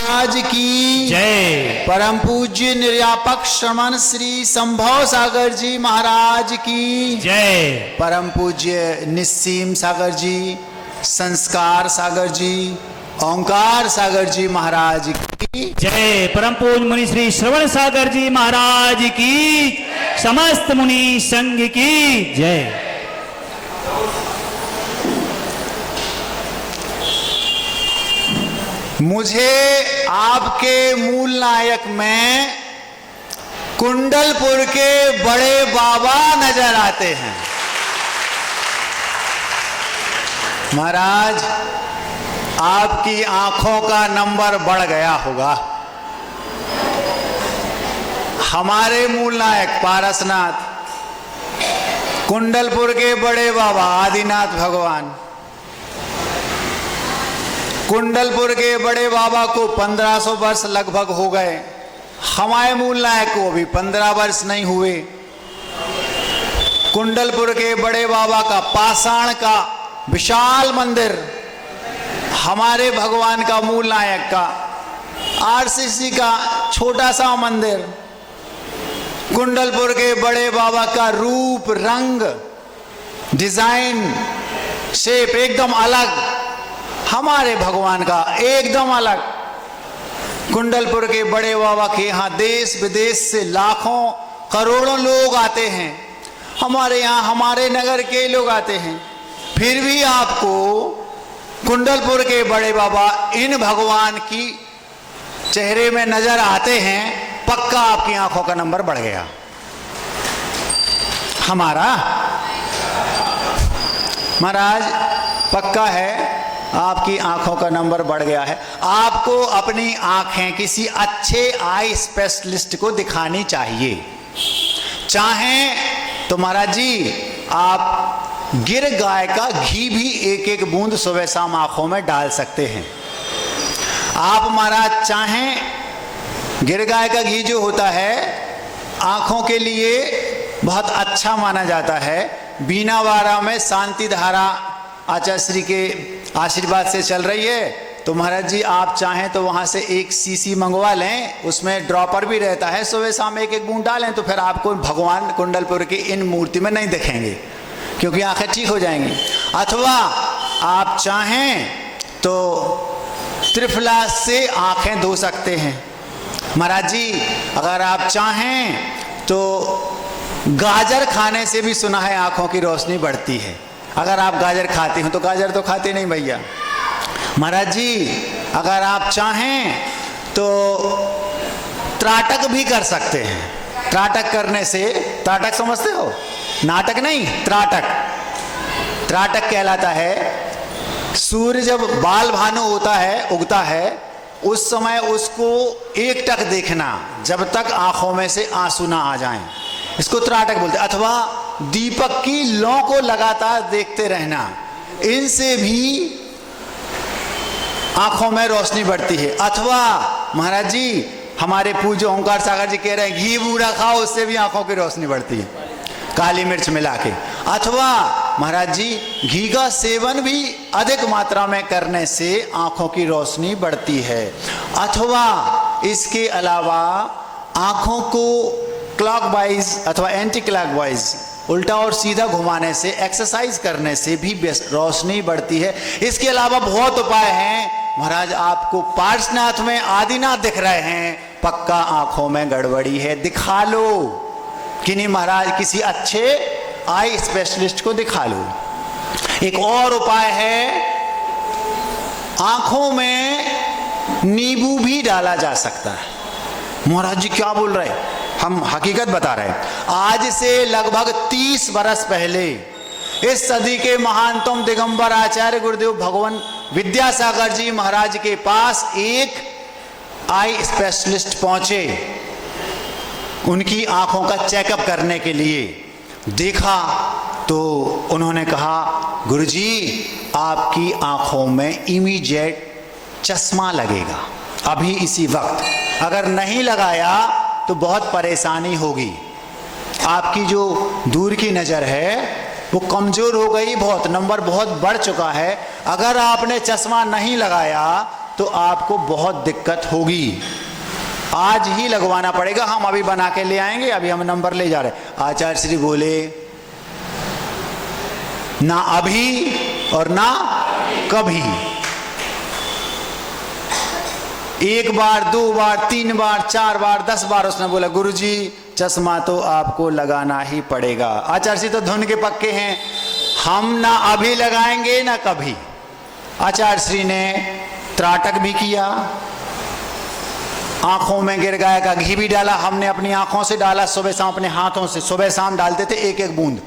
महाराज की जय। परम पूज्य निर्यापक श्रमण श्री संभव सागर जी महाराज की जय। परम पूज्य निस्सीम सागर जी, संस्कार सागर जी, ओंकार सागर जी महाराज की जय। परम पूज्य मुनि श्री श्रवण सागर जी महाराज की, समस्त मुनि संघ की जय। मुझे आपके मूल नायक में कुंडलपुर के बड़े बाबा नजर आते हैं। महाराज, आपकी आंखों का नंबर बढ़ गया होगा। हमारे मूल नायक पारसनाथ, कुंडलपुर के बड़े बाबा आदिनाथ भगवान, कुंडलपुर के बड़े बाबा को 1500 वर्ष लगभग हो गए। हमारे मूल नायक को भी 15 वर्ष नहीं हुए। कुंडलपुर के बड़े बाबा का पाषाण का विशाल मंदिर, हमारे भगवान का मूल नायक का आरसीसी का छोटा सा मंदिर, कुंडलपुर के बड़े बाबा का रूप, रंग, डिजाइन, शेप एकदम अलग, हमारे भगवान का एकदम अलग। कुंडलपुर के बड़े बाबा के यहाँ देश विदेश से लाखों करोड़ों लोग आते हैं। हमारे यहाँ हमारे नगर के लोग आते हैं, फिर भी आपको कुंडलपुर के बड़े बाबा इन भगवान की चेहरे में नजर आते हैं। पक्का आपकी आंखों का नंबर बढ़ गया। हमारा महाराज पक्का है, आपकी आंखों का नंबर बढ़ गया है। आपको अपनी आंखें किसी अच्छे आई स्पेशलिस्ट को दिखानी चाहिए। चाहें तो महाराज जी आप गिर गाय का घी भी एक एक बूंद सुबह शाम आंखों में डाल सकते हैं। आप महाराज चाहें, गिर गाय का घी जो होता है आंखों के लिए बहुत अच्छा माना जाता है। बीनावाड़ा में शांति धारा आचार्य श्री के आशीर्वाद से चल रही है, तो महाराज जी आप चाहें तो वहां से एक सीसी मंगवा लें, उसमें ड्रॉपर भी रहता है, सुबह शाम एक एक बूंद डालें तो फिर आपको भगवान कुंडलपुर की इन मूर्ति में नहीं दिखेंगे, क्योंकि आंखें ठीक हो जाएंगी। अथवा आप चाहें तो त्रिफला से आंखें धो सकते हैं। महाराज जी अगर आप चाहें तो गाजर खाने से भी सुना है आंखों की रोशनी बढ़ती है। अगर आप गाजर खाते हो तो, गाजर तो खाते नहीं भैया। महाराज जी अगर आप चाहें तो त्राटक भी कर सकते हैं। त्राटक करने से, त्राटक समझते हो? नाटक नहीं, त्राटक। त्राटक कहलाता है सूर्य जब बाल भानु होता है, उगता है, उस समय उसको एकटक देखना जब तक आंखों में से आंसू ना आ जाएं, इसको त्राटक बोलते हैं। अथवा दीपक की लौ को लगातार देखते रहना, इनसे भी आंखों में रोशनी बढ़ती है। अथवा महाराज जी हमारे पूज्य ओंकार सागर जी कह रहे हैं घी बूरा खाओ, उससे भी आंखों की रोशनी बढ़ती है, काली मिर्च मिला के। अथवा महाराज जी घी का सेवन भी अधिक मात्रा में करने से आंखों की रोशनी बढ़ती है। अथवा इसके अलावा आंखों को क्लॉकवाइज अथवा एंटी क्लॉकवाइज उल्टा और सीधा घुमाने से, एक्सरसाइज करने से भी रोशनी बढ़ती है। इसके अलावा बहुत उपाय हैं। महाराज आपको पार्श्वनाथ में आदिनाथ दिख रहे हैं, पक्का आंखों में गड़बड़ी है, दिखा लो कि नहीं महाराज, किसी अच्छे आई स्पेशलिस्ट को दिखा लो। एक और उपाय है, आंखों में नींबू भी डाला जा सकता है। महाराज जी क्या बोल रहे हैं? हम हकीकत बता रहे हैं। आज से लगभग 30 बरस पहले इस सदी के महानतम दिगंबर आचार्य गुरुदेव भगवान विद्यासागर जी महाराज के पास एक आई स्पेशलिस्ट पहुंचे, उनकी आंखों का चेकअप करने के लिए। देखा तो उन्होंने कहा गुरुजी आपकी आंखों में इमीडिएट चश्मा लगेगा, अभी इसी वक्त। अगर नहीं लगाया तो बहुत परेशानी होगी। आपकी जो दूर की नज़र है वो कमज़ोर हो गई, बहुत नंबर बहुत बढ़ चुका है। अगर आपने चश्मा नहीं लगाया तो आपको बहुत दिक्कत होगी। आज ही लगवाना पड़ेगा। हम अभी बना के ले आएंगे, अभी हम नंबर ले जा रहे हैं। आचार्य श्री बोले ना अभी और ना कभी। एक बार, दो बार, तीन बार, चार बार, 10 बार उसने बोला गुरुजी चश्मा तो आपको लगाना ही पड़ेगा। आचार्य श्री तो धुन के पक्के हैं, हम ना अभी लगाएंगे ना कभी। आचार्य श्री ने त्राटक भी किया, आंखों में गिर गाय का घी भी डाला। हमने अपनी आंखों से डाला, सुबह शाम अपने हाथों से सुबह शाम डालते थे एक एक बूंद।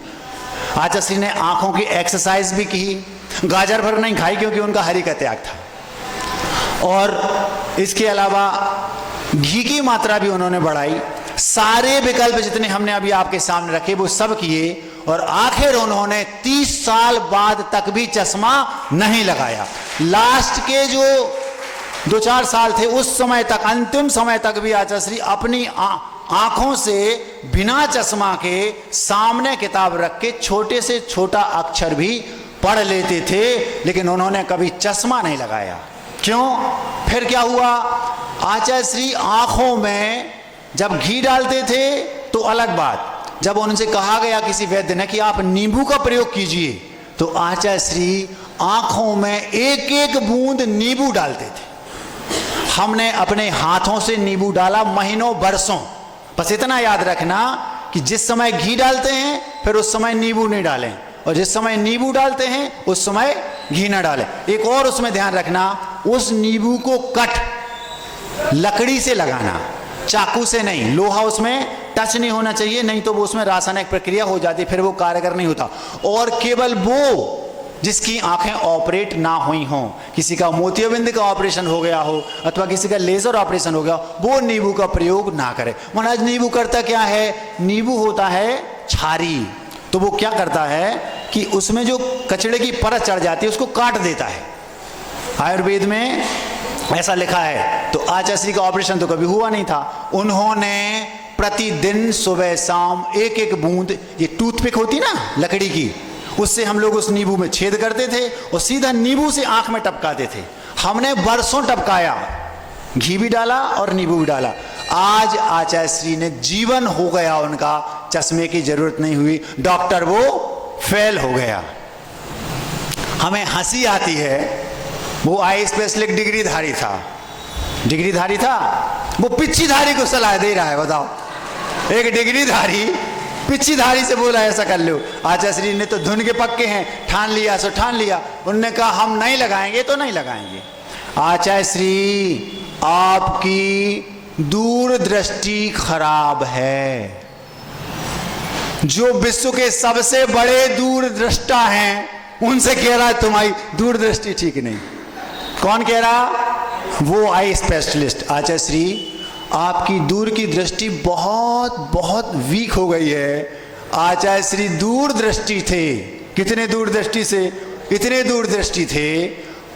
आचार्य श्री ने आंखों की एक्सरसाइज भी की, गाजर भर नहीं खाई क्योंकि उनका हरि का त्याग था, और इसके अलावा घी की मात्रा भी उन्होंने बढ़ाई। सारे विकल्प जितने हमने अभी आपके सामने रखे वो सब किए, और आखिर उन्होंने 30 साल बाद तक भी चश्मा नहीं लगाया। लास्ट के जो 2-4 साल थे उस समय तक, अंतिम समय तक भी आचार्य श्री अपनी आंखों से बिना चश्मा के सामने किताब रख के छोटे से छोटा अक्षर भी पढ़ लेते थे, लेकिन उन्होंने कभी चश्मा नहीं लगाया। क्यों? फिर क्या हुआ? आचार्य श्री आंखों में जब घी डालते थे तो अलग बात, जब उनसे कहा गया किसी वैद्य ने कि आप नींबू का प्रयोग कीजिए, तो आचार्य श्री आंखों में एक एक बूंद नींबू डालते थे। हमने अपने हाथों से नींबू डाला महीनों बरसों। बस इतना याद रखना कि जिस समय घी डालते हैं फिर उस समय नींबू नहीं डालें, और जिस समय नींबू डालते हैं उस समय घी न डालें। एक और उसमें ध्यान रखना, उस नींबू को कट लकड़ी से लगाना, चाकू से नहीं। लोहा उसमें टच नहीं होना चाहिए, नहीं तो वो उसमें रासायनिक प्रक्रिया हो जाती, फिर वो कारगर नहीं होता। और केवल वो जिसकी आंखें ऑपरेट ना हुई हों, किसी का मोतियाबिंद का ऑपरेशन हो गया हो अथवा किसी का लेजर ऑपरेशन हो गया, वो नींबू का प्रयोग ना करे। महाराज नींबू करता क्या है? नींबू होता है क्षारी, तो वो क्या करता है कि उसमें जो कचड़े की परत चढ़ जाती है उसको काट देता है। आयुर्वेद में ऐसा लिखा है। तो आचार्य श्री का ऑपरेशन तो कभी हुआ नहीं था, उन्होंने प्रतिदिन सुबह शाम एक एक बूंद, ये टूथपिक होती ना लकड़ी की, उससे हम लोग उस नींबू में छेद करते थे और सीधा नींबू से आंख में टपकाते थे। हमने बरसों टपकाया, घी भी डाला और नींबू भी डाला। आज आचार्य श्री ने जीवन हो गया उनका, चश्मे की जरूरत नहीं हुई, डॉक्टर वो फेल हो गया। हमें हंसी आती है, वो आई स्पेशलिस्ट डिग्रीधारी था, डिग्रीधारी था, वो पिच्चीधारी को सलाह दे रहा है। बताओ, एक डिग्रीधारी पिच्चीधारी से बोला ऐसा कर लो। आचार्य श्री ने तो धुन के पक्के हैं, ठान लिया सो ठान लिया। उन्होंने कहा हम नहीं लगाएंगे तो नहीं लगाएंगे। आचार्य श्री आपकी दूरदृष्टि खराब है। जो विश्व के सबसे बड़े दूरदृष्टा हैं उनसे कह रहा है तुम्हारी दूरदृष्टि ठीक नहीं। कौन कह रहा? वो आई स्पेशलिस्ट। आचार्य श्री आपकी दूर की दृष्टि बहुत बहुत वीक हो गई है। आचार्य श्री दूरदृष्टि थे। कितने दूरदृष्टि से? इतने दूरदृष्टि थे,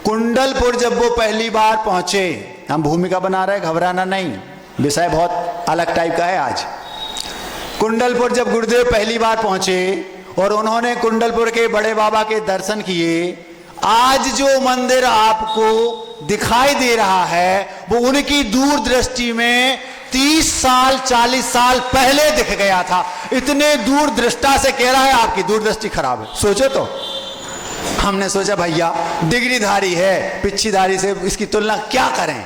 कुंडलपुर जब वो पहली बार पहुंचे, हम भूमिका बना रहे, घबराना नहीं, विषय बहुत अलग टाइप का है आज। कुंडलपुर जब गुरुदेव पहली बार पहुंचे और उन्होंने कुंडलपुर के बड़े बाबा के दर्शन किए, आज जो मंदिर आपको दिखाई दे रहा है वो उनकी दूरदृष्टि में 30 साल 40 साल पहले दिख गया था। इतने दूरदृष्टा से कह रहा है आपकी दूरदृष्टि खराब है। सोचो तो। हमने सोचा भैया डिग्रीधारी है, पिच्छीधारी से इसकी तुलना क्या करें।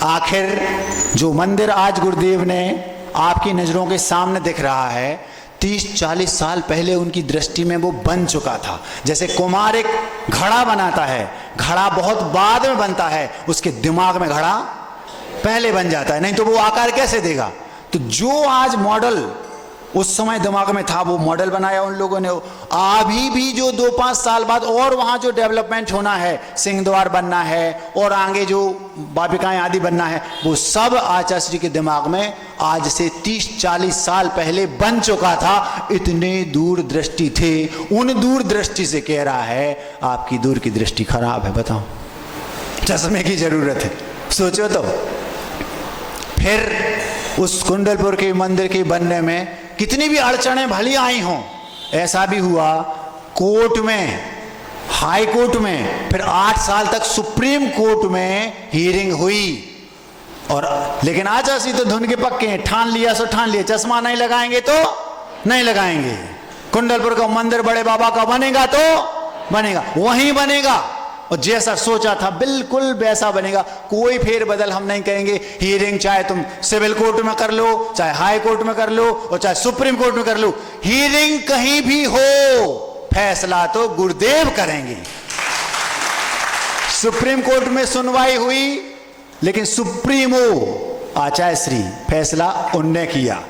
आखिर जो मंदिर आज गुरुदेव ने आपकी नजरों के सामने दिख रहा है, 30-40 साल पहले उनकी दृष्टि में वो बन चुका था। जैसे कुम्हार एक घड़ा बनाता है, घड़ा बहुत बाद में बनता है, उसके दिमाग में घड़ा पहले बन जाता है, नहीं तो वो आकार कैसे देगा। तो जो आज मॉडल उस समय दिमाग में था वो मॉडल बनाया उन लोगों ने। अभी भी जो 2-5 साल बाद और वहाँ जो डेवलपमेंट होना है, सिंह द्वार बनना है और आगे जो बाबिकाएं आदि बनना है, वो सब आचार्य श्री के दिमाग में आज से 30-40 साल पहले बन चुका था। इतने दूर दृष्टि थे। उन दूर दृष्टि से कह रहा है आपकी दूर की दृष्टि खराब है। बताओ, चश्मे की जरूरत है। सोचो तो। फिर उस कुंडलपुर के मंदिर के बनने में कितनी भी अड़चनें भली आई हों, ऐसा भी हुआ कोर्ट में हाई कोर्ट में, फिर 8 साल तक सुप्रीम कोर्ट में हियरिंग हुई। और लेकिन आज ऐसी तो धुन के पक्के हैं, ठान लिया सो ठान लिया, चश्मा नहीं लगाएंगे तो नहीं लगाएंगे। कुंडलपुर का मंदिर बड़े बाबा का बनेगा तो बनेगा, वहीं बनेगा, और जैसा सोचा था बिल्कुल वैसा बनेगा। कोई फेर बदल हम नहीं करेंगे। हियरिंग चाहे तुम सिविल कोर्ट में कर लो, चाहे हाई कोर्ट में कर लो, और चाहे सुप्रीम कोर्ट में कर लो, हियरिंग कहीं भी हो, फैसला तो गुरुदेव करेंगे। सुप्रीम कोर्ट में सुनवाई हुई, लेकिन सुप्रीमो आचार्य श्री फैसला उनने किया,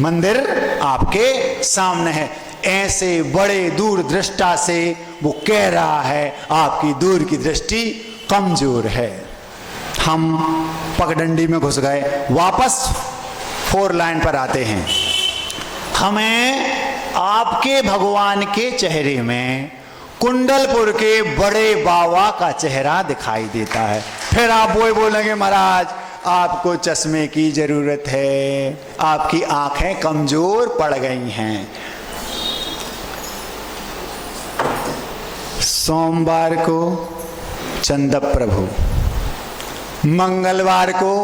मंदिर आपके सामने है। ऐसे बड़े दूरदृष्टा से वो कह रहा है आपकी दूर की दृष्टि कमजोर है। हम पगडंडी में घुस गए, वापस 4 लाइन पर आते हैं। हमें आपके भगवान के चेहरे में कुंडलपुर के बड़े बाबा का चेहरा दिखाई देता है। फिर आप वो बोलेंगे महाराज आपको चश्मे की जरूरत है, आपकी आंखें कमजोर पड़ गई हैं। सोमवार को चंद प्रभु, मंगलवार को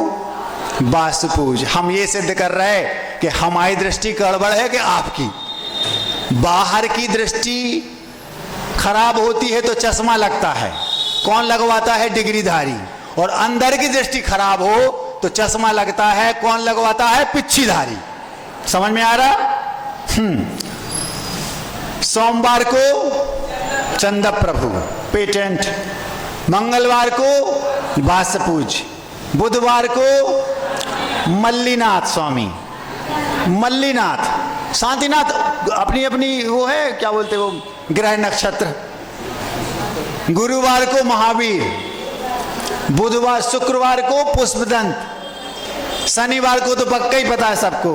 वास्तुपूज। हम ये सिद्ध कर रहे हैं कि हमारी दृष्टि गड़बड़ है कि आपकी। बाहर की दृष्टि खराब होती है तो चश्मा लगता है, कौन लगवाता है? डिग्रीधारी। और अंदर की दृष्टि खराब हो तो चश्मा लगता है, कौन लगवाता है? पिच्छीधारी। समझ में आ रहा? सोमवार को चंद प्रभु पेटेंट, मंगलवार को वास्तुपूज, बुधवार को मल्लीनाथ स्वामी, मल्लीनाथ शांतिनाथ अपनी अपनी वो है, क्या बोलते वो ग्रह नक्षत्र। गुरुवार को महावीर, बुधवार शुक्रवार को पुष्पदंत, शनिवार को तो पक्का ही पता है सबको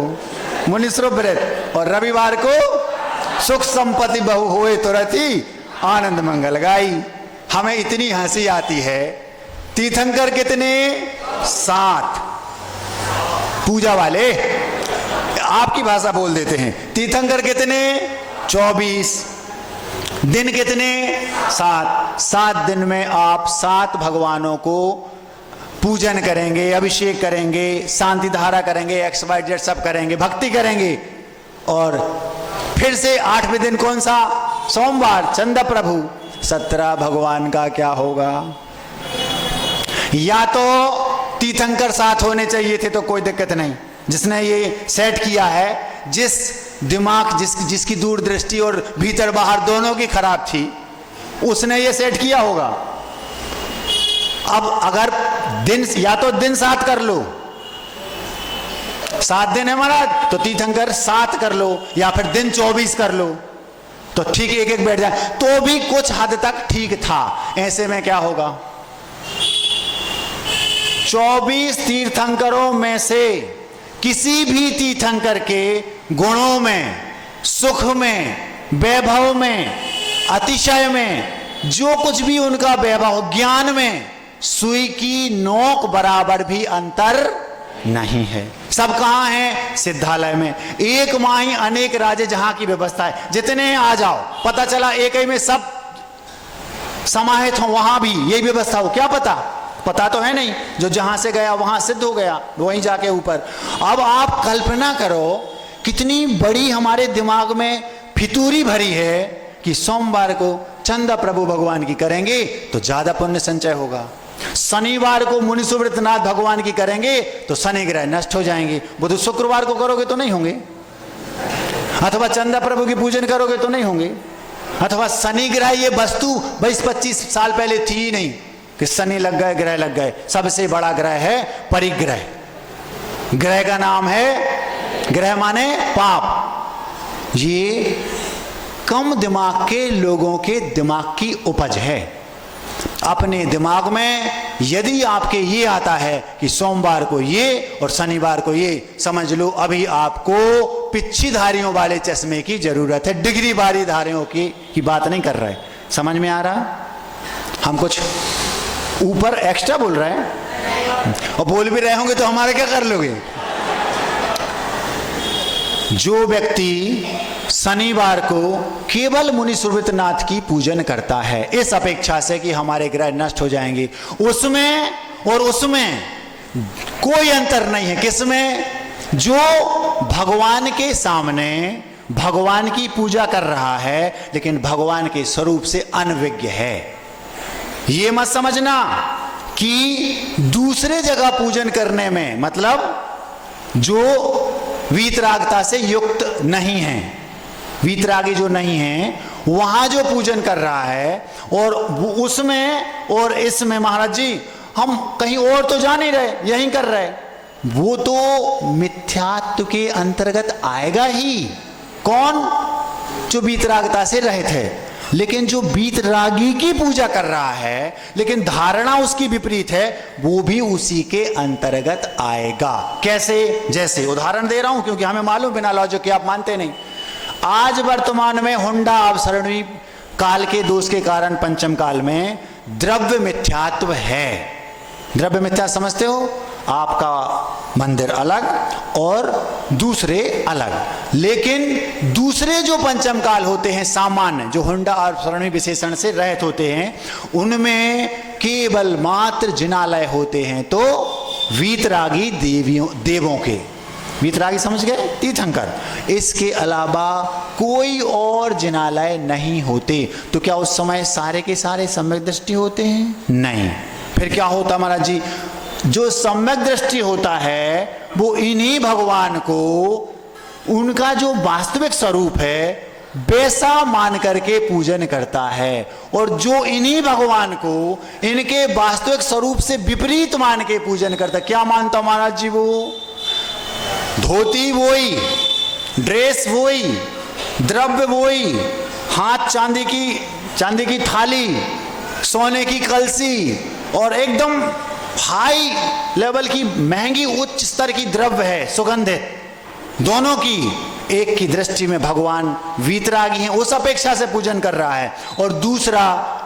मुनीश्वर व्रत, और रविवार को सुख संपत्ति बहु होए तो रति आनंद मंगल गाई। हमें इतनी हंसी आती है, तीर्थंकर कितने? 7 पूजा वाले, आपकी भाषा बोल देते हैं। तीर्थंकर कितने? 24। दिन कितने? 7। 7 दिन में आप 7 भगवानों को पूजन करेंगे, अभिषेक करेंगे, शांति धारा करेंगे, XYZ सब करेंगे, भक्ति करेंगे। और फिर से 8वें दिन कौन सा? सोमवार चंद प्रभु। 17 भगवान का क्या होगा? या तो तीर्थंकर 7 होने चाहिए थे तो कोई दिक्कत नहीं, जिसने ये सेट किया है, जिस दिमाग जिसकी दूरदृष्टि और भीतर बाहर दोनों की खराब थी, उसने ये सेट किया होगा। अब अगर दिन, या तो दिन 7 कर लो, 7 दिन है महाराज, तो तीर्थंकर 7 कर लो, या फिर दिन 24 कर लो, तो ठीक एक एक बैठ जाए, तो भी कुछ हद तक ठीक था। ऐसे में क्या होगा? 24 तीर्थंकरों में से किसी भी तीर्थंकर के गुणों में, सुख में, वैभव में, अतिशय में, जो कुछ भी उनका वैभव, ज्ञान में सुई की नोक बराबर भी अंतर नहीं है। सब कहां है? सिद्धालय में। एक माही अनेक राज्य जहां की व्यवस्था है, जितने आ जाओ, पता चला एक ही में सब समाहित हो, वहां भी यही व्यवस्था हो, क्या पता? पता तो है नहीं, जो जहां से गया वहां सिद्ध हो गया, वहीं जाके ऊपर। अब आप कल्पना करो कितनी बड़ी हमारे दिमाग में फितूरी भरी है कि सोमवार को चंद प्रभु भगवान की करेंगे तो ज्यादा पुण्य संचय होगा, शनिवार को मुनीश्वरनाथ भगवान की करेंगे तो शनि ग्रह नष्ट हो जाएंगे, बुध शुक्रवार को करोगे तो नहीं होंगे, अथवा चंदा प्रभु की पूजन करोगे तो नहीं होंगे, अथवा शनि ग्रह ये वस्तु 20-25 साल पहले थी ही नहीं कि शनि लग गए, ग्रह लग गए। सबसे बड़ा ग्रह है परिग्रह। ग्रह का नाम है, ग्रह माने पाप। ये कम दिमाग के लोगों के दिमाग की उपज है। अपने दिमाग में यदि आपके ये आता है कि सोमवार को ये और शनिवार को ये, समझ लो अभी आपको पिच्छीधारियों वाले चश्मे की जरूरत है, डिग्री वाली धारियों की बात नहीं कर रहे। समझ में आ रहा? हम कुछ ऊपर एक्स्ट्रा बोल रहे हैं, और बोल भी रहे होंगे तो हमारे क्या कर लोगे? जो व्यक्ति शनिवार को केवल मुनि सुरभितनाथ की पूजन करता है, इस अपेक्षा से कि हमारे ग्रह नष्ट हो जाएंगे, उसमें और उसमें कोई अंतर नहीं है। किसमें? जो भगवान के सामने भगवान की पूजा कर रहा है लेकिन भगवान के स्वरूप से अनविज्ञ है। ये मत समझना कि दूसरे जगह पूजन करने में, मतलब जो वीतरागता से युक्त नहीं है, वीतरागी जो नहीं है, वहां जो पूजन कर रहा है और उसमें और इसमें महाराज जी हम कहीं और तो जा नहीं रहे, यहीं कर रहे, वो तो मिथ्यात्व के अंतर्गत आएगा ही। कौन? जो वीतरागता से रहित है। लेकिन जो वीतरागी की पूजा कर रहा है लेकिन धारणा उसकी विपरीत है, वो भी उसी के अंतर्गत आएगा। कैसे? जैसे उदाहरण दे रहा हूं क्योंकि हमें मालूम, बिना लॉजिक के आप मानते नहीं। आज वर्तमान में हुंडा अवसरणी काल के दोष के कारण पंचम काल में द्रव्य मिथ्यात्व है। द्रव्य मिथ्या समझते हो? आपका मंदिर अलग और दूसरे अलग, लेकिन दूसरे जो पंचम काल होते हैं सामान्य, जो हुंडा और शरणी विशेषण से रहित होते हैं, उनमें केवल मात्र जिनालय होते हैं तो वीतरागी देवों के। वीतरागी समझ गए? तीर्थंकर। इसके अलावा कोई और जिनालय नहीं होते। तो क्या उस समय सारे के सारे सम्यक दृष्टि होते हैं? नहीं। फिर क्या होता महाराज जी? जो सम्यक दृष्टि होता है वो इन्हीं भगवान को उनका जो वास्तविक स्वरूप है वैसा मान करके पूजन करता है, और जो इन्हीं भगवान को इनके वास्तविक स्वरूप से विपरीत मान के पूजन करता। क्या मानता महाराज जी? वो धोती वही, ड्रेस वही, द्रव्य वही, हाथ चांदी की थाली, सोने की कलसी और एकदम हाई लेवल की महंगी उच्च स्तर की द्रव्य है, सुगंधित, दोनों की एक की दृष्टि में भगवान वीतरागी हैं, उस अपेक्षा से पूजन कर रहा है। और दूसरा,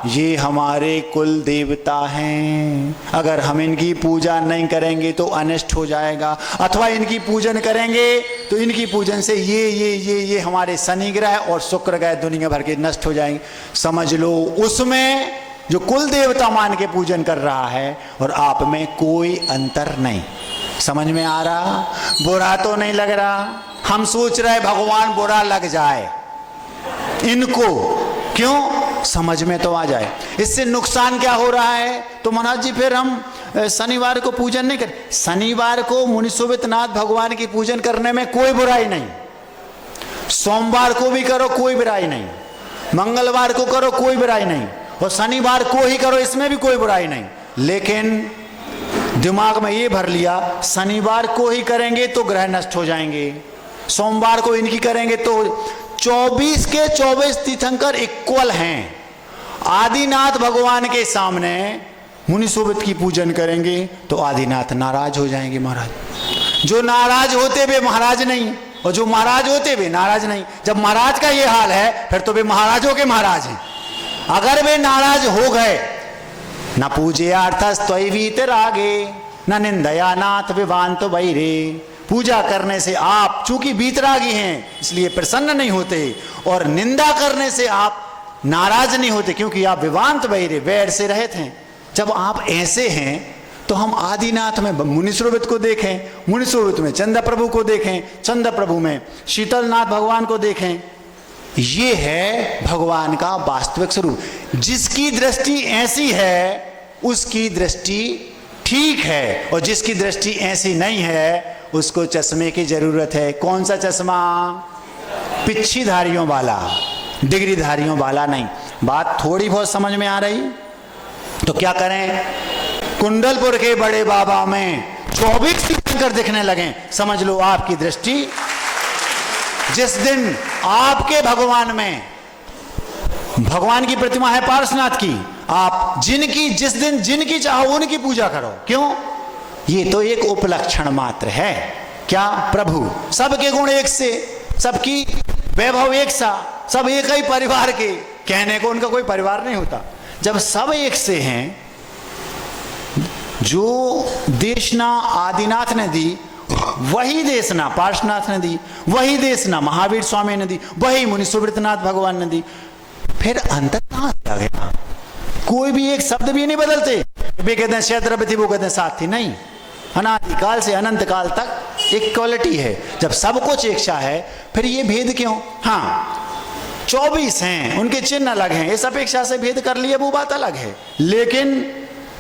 ये हमारे कुल देवता हैं, अगर हम इनकी पूजा नहीं करेंगे तो अनिष्ट हो जाएगा, अथवा इनकी पूजन करेंगे तो इनकी पूजन से ये हमारे शनि ग्रह और शुक्र ग्रह दुनिया भर के नष्ट हो जाएंगे। समझ लो, उसमें जो कुल देवता मान के पूजन कर रहा है और आप में कोई अंतर नहीं। समझ में आ रहा? बुरा तो नहीं लग रहा? हम सोच रहे भगवान बुरा लग जाए इनको, क्यों? समझ में तो आ जाए। इससे नुकसान क्या हो रहा है? तो महाराज जी फिर हम शनिवार को पूजन नहीं कर, शनिवार को मुनि सुरभितनाथ भगवान की पूजन करने में कोई बुराई नहीं, सोमवार को भी करो कोई बुराई नहीं, मंगलवार को करो कोई बुराई नहीं, और शनिवार को ही करो इसमें भी कोई बुराई नहीं। लेकिन दिमाग में ये भर लिया शनिवार को ही करेंगे तो ग्रह नष्ट हो जाएंगे, सोमवार को इनकी करेंगे तो 24 के 24 तीर्थंकर इक्वल हैं। आदिनाथ भगवान के सामने मुनि सुरभित की पूजन करेंगे तो आदिनाथ नाराज हो जाएंगे महाराज। जो नाराज होते वे महाराज नहीं, और जो महाराज होते वे नाराज नहीं। जब महाराज का ये हाल है फिर तो वे महाराजों के महाराज हैं। अगर वे नाराज हो गए, न पूजयार्थस्त्वयि रागे न निंदया नाथ विवांत वैरे, पूजा करने से आप चूंकि वीतरागी हैं इसलिए प्रसन्न नहीं होते, और निंदा करने से आप नाराज नहीं होते क्योंकि आप विवांत वैरे, वैर से रहित हैं। जब आप ऐसे हैं तो हम आदिनाथ में मुनि सुरभित को देखें, मुनि सुरभित में चंद्र प्रभु को देखें, चंद्र प्रभु में शीतलनाथ भगवान को देखें। ये है भगवान का वास्तविक स्वरूप। जिसकी दृष्टि ऐसी है उसकी दृष्टि ठीक है, और जिसकी दृष्टि ऐसी नहीं है उसको चश्मे की जरूरत है। कौन सा चश्मा? पिच्छीधारियों वाला, डिग्रीधारियों वाला नहीं। बात थोड़ी बहुत समझ में आ रही? तो क्या करें? कुंडलपुर के बड़े बाबा में 24 तीर्थंकर दिखने लगे, समझ लो आपकी दृष्टि जिस दिन आपके भगवान में, भगवान की प्रतिमा है पार्श्वनाथ की, आप जिस दिन जिनकी चाहो उनकी पूजा करो। क्यों? ये तो एक उपलक्षण मात्र है। क्या? प्रभु सबके गुण एक से, सबकी वैभव एक सा, सब एक ही परिवार के, कहने को उनका कोई परिवार नहीं होता। जब सब एक से हैं, जो देशना आदिनाथ ने दी वही देशना पार्श्वनाथ ने दी, वही देशना महावीर स्वामी ने दी, वही मुनि सुब्रतनाथ भगवान ने दी। फिर अंतर कहां से आ गया? कोई भी एक शब्द भी नहीं बदलते। वे कहते हैं शायद रब थी, वो कहते हैं साथ थी। नहीं, अनादिकाल से अनंत काल तक एक क्वालिटी है। जब सब कुछ एक सा है फिर ये भेद क्यों? हाँ 24 हैं, उनके चिन्ह अलग हैं, इस अपेक्षा से भेद कर लिए वो बात अलग है। लेकिन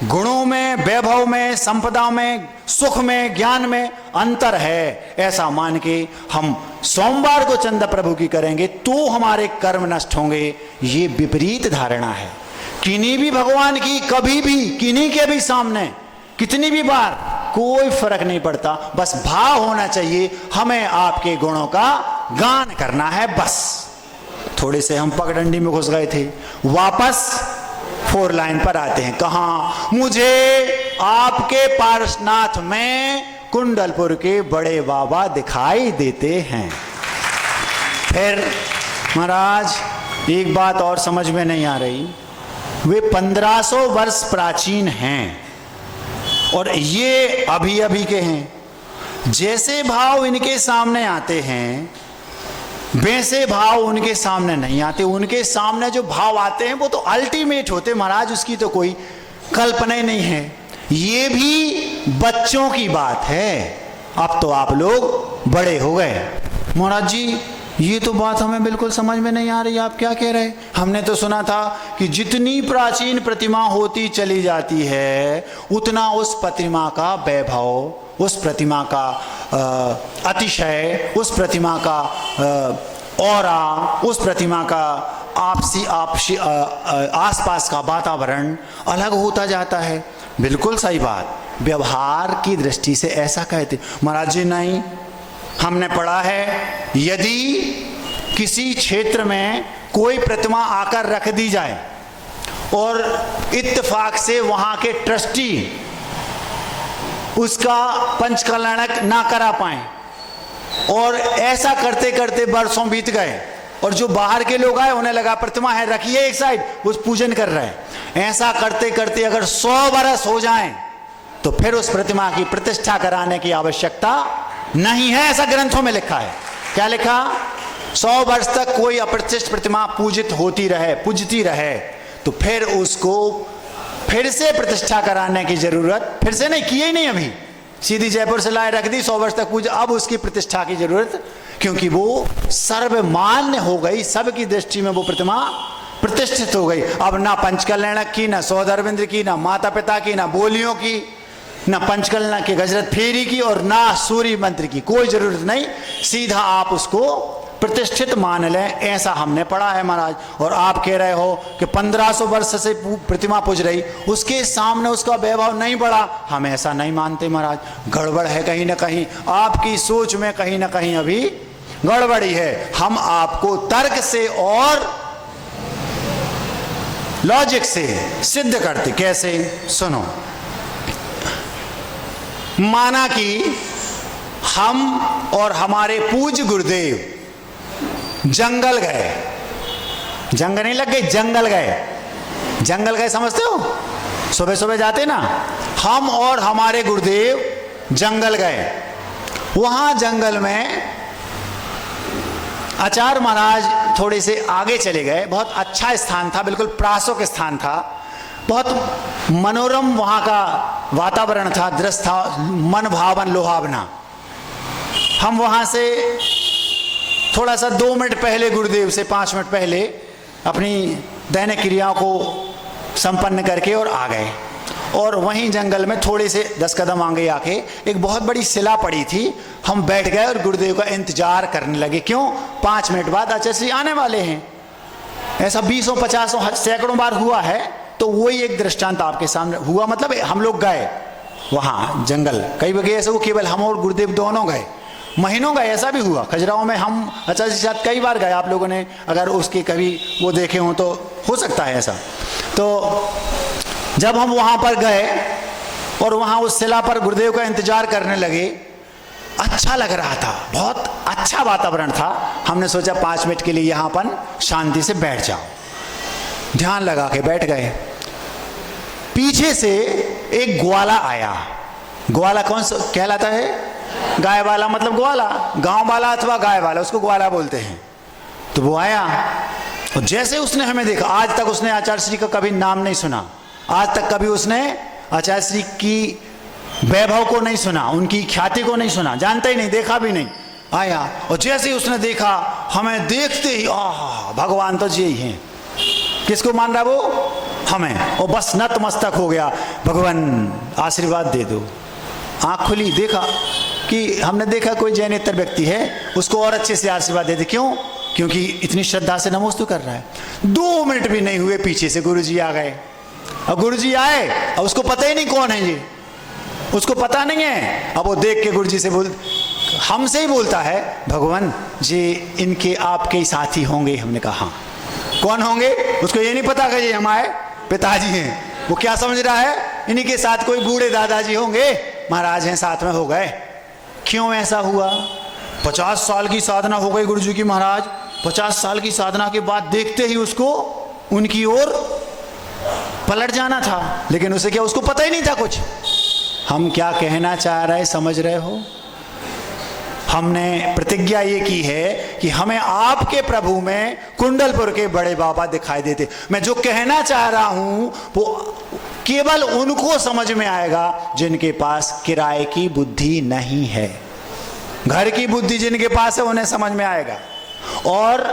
गुणों में, वैभव में, संपदा में, सुख में, ज्ञान में अंतर है, ऐसा मान के हम सोमवार को चंदा प्रभु की करेंगे तो हमारे कर्म नष्ट होंगे, ये विपरीत धारणा है। किन्हीं भी भगवान की कभी भी, किन्हीं के भी सामने कितनी भी बार कोई फर्क नहीं पड़ता, बस भाव होना चाहिए, हमें आपके गुणों का गान करना है बस। थोड़े से हम पगडंडी में घुस गए थे, वापस 4 लाइन पर आते हैं। कहा? मुझे आपके पार्श्वनाथ में कुंडलपुर के बड़े बाबा दिखाई देते हैं। फिर महाराज एक बात और समझ में नहीं आ रही, वे 1500 वर्ष प्राचीन हैं और ये अभी अभी के हैं। जैसे भाव इनके सामने आते हैं वैसे भाव उनके सामने नहीं आते। उनके सामने जो भाव आते हैं वो तो अल्टीमेट होते महाराज, उसकी तो कोई कल्पना ही नहीं है। ये भी बच्चों की बात है, अब तो आप लोग बड़े हो गए। महाराज जी ये तो बात हमें बिल्कुल समझ में नहीं आ रही, आप क्या कह रहे? हमने तो सुना था कि जितनी प्राचीन प्रतिमा होती चली जाती है उतना उस प्रतिमा का वैभव, उस प्रतिमा का अतिशय, उस प्रतिमा का ऑरा, उस प्रतिमा का आपसी आसपास का वातावरण अलग होता जाता है। बिल्कुल सही बात, व्यवहार की दृष्टि से ऐसा कहते। महाराज जी नहीं, हमने पढ़ा है यदि किसी क्षेत्र में कोई प्रतिमा आकर रख दी जाए और इत्तेफाक से वहां के ट्रस्टी उसका पंचकल्याणक ना करा पाए और ऐसा करते करते वर्षों बीत गए और जो बाहर के लोग आए उन्हें लगा प्रतिमा है रखिए एक साइड, वो पूजन कर रहे हैं, ऐसा करते करते अगर 100 बरस हो जाएं तो फिर उस प्रतिमा की प्रतिष्ठा कराने की आवश्यकता नहीं है, ऐसा ग्रंथों में लिखा है। क्या लिखा? 100 वर्ष तक कोई अप्रतिष्ठित प्रतिमा पूजित होती रहे, पूजती रहे, तो फिर उसको फिर से प्रतिष्ठा कराने की जरूरत, फिर से नहीं किए ही नहीं, अभी सीधी जयपुर से लाए रख दी, 100 वर्ष तक पूजा, अब उसकी प्रतिष्ठा की जरूरत, क्योंकि वो सर्वमान्य हो गई, सबकी दृष्टि में वो प्रतिमा प्रतिष्ठित हो गई। अब ना पंचकल्याणक की, ना सौदरविंद्र की, ना माता पिता की, ना बोलियों की, ना पंचकल्याण के गजरत फेरी की और ना सूर्य मंत्र की, कोई जरूरत नहीं, सीधा आप उसको प्रतिष्ठित मान लें, ऐसा हमने पढ़ा है महाराज। और आप कह रहे हो कि 1500 वर्ष से प्रतिमा पूज रही, उसके सामने उसका वैभव नहीं बढ़ा, हम ऐसा नहीं मानते महाराज। गड़बड़ है कहीं ना कहीं, आपकी सोच में कहीं ना कहीं अभी गड़बड़ी है। हम आपको तर्क से और लॉजिक से सिद्ध करते। कैसे? सुनो, माना कि हम और हमारे पूज्य गुरुदेव जंगल गए, जंगल नहीं लग गई, जंगल गए, जंगल गए समझते हो, सुबह सुबह जाते ना, हम और हमारे गुरुदेव जंगल गए। वहां जंगल में आचार्य महाराज थोड़े से आगे चले गए, बहुत अच्छा स्थान था, बिल्कुल प्रासोक स्थान था, बहुत मनोरम वहां का वातावरण था, दृश्य था, मन भावन लुभावना। हम वहां से थोड़ा सा 2 मिनट पहले, गुरुदेव से 5 मिनट पहले अपनी दैनिक क्रियाओं को संपन्न करके और आ गए। और वहीं जंगल में थोड़े से 10 कदम आगे आके एक बहुत बड़ी शिला पड़ी थी, हम बैठ गए और गुरुदेव का इंतजार करने लगे। क्यों? 5 मिनट बाद आचार्य श्री आने वाले हैं। ऐसा 20 50 सैकड़ों बार हुआ है, तो वही एक दृष्टांत आपके सामने हुआ। मतलब हम लोग गए वहाँ जंगल, कई बगे ऐसे वो केवल हम और गुरुदेव दोनों गए, महीनों गए, ऐसा भी हुआ। खजुराहो में हम आचार्य के साथ कई बार गए, आप लोगों ने अगर उसके कभी वो देखे हों तो हो सकता है ऐसा। तो जब हम वहाँ पर गए और वहाँ उस शिला पर गुरुदेव का इंतजार करने लगे, अच्छा लग रहा था, बहुत अच्छा वातावरण था। हमने सोचा 5 मिनट के लिए यहाँ पर शांति से बैठ जाओ, ध्यान लगा के बैठ गए। पीछे से एक ग्वाला आया। ग्वाला कौन सा कहलाता है? गाय वाला मतलब ग्वाला, गांव वाला अथवा गाय वाला, उसको ग्वाला बोलते हैं। तो वो आया और जैसे उसने हमें देखा, आज तक उसने आचार्य श्री का कभी नाम नहीं सुना, आज तक कभी उसने आचार्य श्री की वैभव को नहीं सुना, उनकी ख्याति को नहीं सुना, जानता ही नहीं, देखा भी नहीं। आया और जैसे ही उसने देखा, हमें देखते ही आह भगवान तो जी ही हैं। किसको मान रहा वो? हमें। और बस नतमस्तक हो गया, भगवान आशीर्वाद दे दो। आँख खुली, देखा कि हमने देखा कोई जैनेतर व्यक्ति है, उसको और अच्छे से आशीर्वाद दे दे। क्यों? क्योंकि इतनी श्रद्धा से नमोस्तु कर रहा है। 2 मिनट भी नहीं हुए, पीछे से गुरुजी आ गए। और गुरुजी आए और उसको पता ही नहीं कौन है ये, उसको पता नहीं है। अब वो देख के गुरुजी से हमसे ही बोलता है, भगवान जी इनके आपके साथी होंगे। हमने कहा हाँ। कौन होंगे? उसको ये नहीं पता कि ये हमारे पिताजी हैं। वो क्या समझ रहा है, इन्हीं के साथ कोई बूढ़े दादाजी होंगे, महाराज हैं, साथ में हो गए। क्यों ऐसा हुआ? 50 साल की साधना हो गई गुरुजी की महाराज। 50 साल की साधना के बाद देखते ही उसको उनकी ओर पलट जाना था, लेकिन उसे क्या, उसको पता ही नहीं था कुछ। हम क्या कहना चाह रहे, समझ रहे हो? हमने प्रतिज्ञा ये की है कि हमें आपके प्रभु में कुंडलपुर के बड़े बाबा दिखाई देते। मैं जो कहना चाह रहा हूं वो केवल उनको समझ में आएगा जिनके पास किराए की बुद्धि नहीं है। घर की बुद्धि जिनके पास है उन्हें समझ में आएगा। और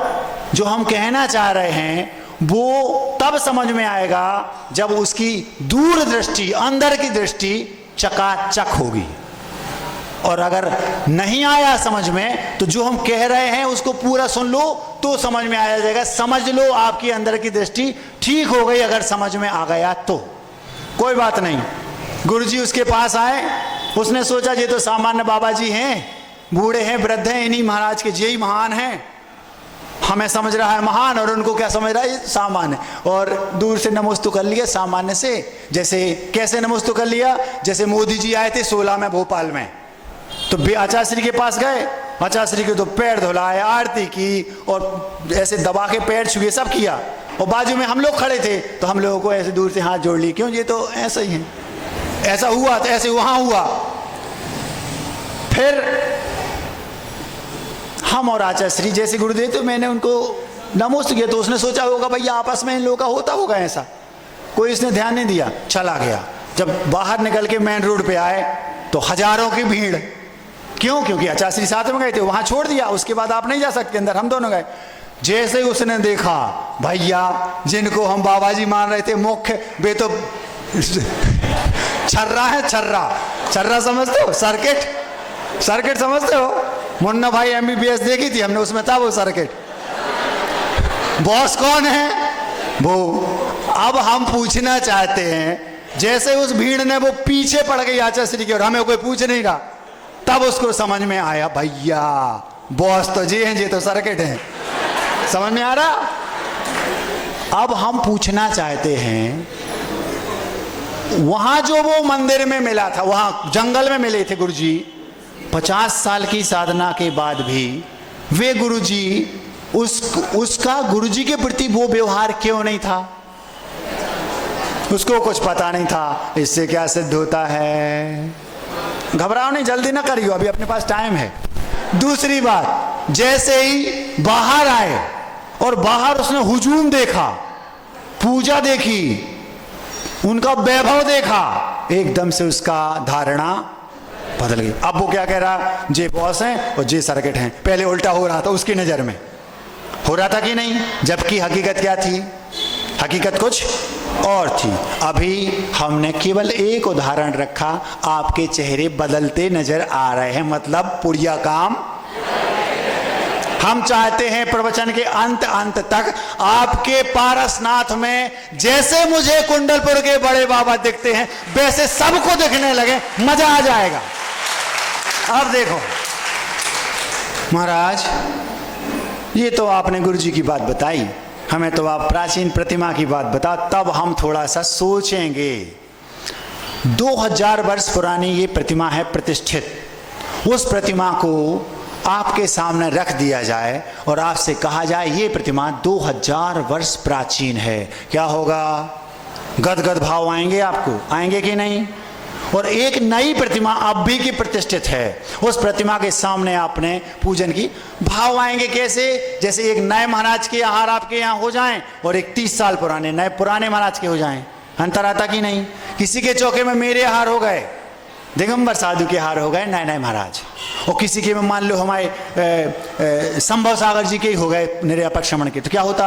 जो हम कहना चाह रहे हैं वो तब समझ में आएगा जब उसकी दूरदृष्टि, अंदर की दृष्टि चकाचक होगी। और अगर नहीं आया समझ में तो जो हम कह रहे हैं उसको पूरा सुन लो तो समझ में आ जाएगा। समझ लो आपकी अंदर की दृष्टि ठीक हो गई। अगर समझ में आ गया तो कोई बात नहीं। गुरुजी उसके पास आए, उसने सोचा ये तो सामान्य बाबा जी हैं, बूढ़े हैं, वृद्ध हैं, इन्हीं महाराज के यही महान हैं। हमें समझ रहा है महान और उनको क्या समझ रहा है, सामान्य। और दूर से नमोस्तु कर लिया सामान्य से। जैसे कैसे नमोस्तु कर लिया? जैसे मोदी जी आए थे 16 में भोपाल में, तो आचार्य श्री के पास गए, आचार्य श्री के तो पैर धुलाए, आरती की और ऐसे दबा के पैर छुए, सब किया। और बाजू में हम लोग खड़े थे तो हम लोगों को ऐसे दूर से हाथ जोड़ लिए, क्यों ये तो ऐसा ही है, ऐसा हुआ तो ऐसे वहां हुआ। फिर हम और आचार्य श्री जैसे गुरुदेव, तो मैंने उनको नमोस्तु किया। तो उसने सोचा होगा भैया आपस में इन लोगों का होता होगा ऐसा, कोई इसने ध्यान नहीं दिया, चला गया। जब बाहर निकल के मेन रोड पे आए तो हजारों की भीड़। क्यों? क्योंकि आचार्य श्री साथ में गए थे, वहां छोड़ दिया। उसके बाद आप नहीं जा सकते अंदर, हम दोनों गए। जैसे ही उसने देखा भैया जिनको हम बाबा जी मान रहे थे मुख्य, वे तो छर्रा है, छर्रा समझते हो? सर्किट समझते हो? मुन्ना भाई MBBS देखी थी हमने, उसमें था वो सर्किट। बॉस कौन है वो? अब हम पूछना चाहते हैं, जैसे उस भीड़ ने वो पीछे पड़ गई आचार्य श्री की और हमें कोई पूछ नहीं रहा, तब उसको समझ में आया भैया बॉस तो जी हैं, ये तो सर्किट है। समझ में आ रहा? अब हम पूछना चाहते हैं, वहां जो वो मंदिर में मिला था, वहां जंगल में मिले थे गुरुजी, 50 साल की साधना के बाद भी वे गुरुजी उसका गुरुजी के प्रति वो व्यवहार क्यों नहीं था? उसको कुछ पता नहीं था। इससे क्या सिद्ध होता है? घबराओ नहीं, जल्दी ना करियो, अभी अपने पास टाइम है। दूसरी बात, जैसे ही बाहर आए और बाहर उसने हुजूम देखा, पूजा देखी, उनका वैभव देखा, एकदम से उसका धारणा बदल गई। अब वो क्या कह रहा, जे बॉस हैं और जे सर्किट हैं। पहले उल्टा हो रहा था उसकी नजर में, हो रहा था कि नहीं? जबकि हकीकत क्या थी? हकीकत कुछ और थी। अभी हमने केवल एक उदाहरण रखा, आपके चेहरे बदलते नजर आ रहे हैं, मतलब पुड़िया काम। हम चाहते हैं प्रवचन के अंत तक आपके पारसनाथ में जैसे मुझे कुंडलपुर के बड़े बाबा दिखते हैं वैसे सबको दिखने लगे, मजा आ जाएगा। अब देखो महाराज, ये तो आपने गुरुजी की बात बताई, हमें तो आप प्राचीन प्रतिमा की बात बताओ, तब हम थोड़ा सा सोचेंगे। 2000 वर्ष पुरानी ये प्रतिमा है प्रतिष्ठित। उस प्रतिमा को आपके सामने रख दिया जाए और आपसे कहा जाए ये प्रतिमा 2000 वर्ष प्राचीन है, क्या होगा? गदगद भाव आएंगे आपको, आएंगे कि नहीं? और एक नई प्रतिमा अब भी की प्रतिष्ठित है। उस प्रतिमा के सामने आपने पूजन की भाव आएंगे कैसे? जैसे एक नए महाराज के आहार आपके यहाँ हो जाएं और एक 30 साल पुराने नए पुराने महाराज के हो जाएं, अंतर आता कि नहीं? किसी के चौके में मेरे हार हो गए, दिगंबर साधु के हार हो गए नए नए महाराज, और किसी के में मान लो हमारे संभव सागर जी के ही हो गए निर्यापक श्रमण के, तो क्या होता?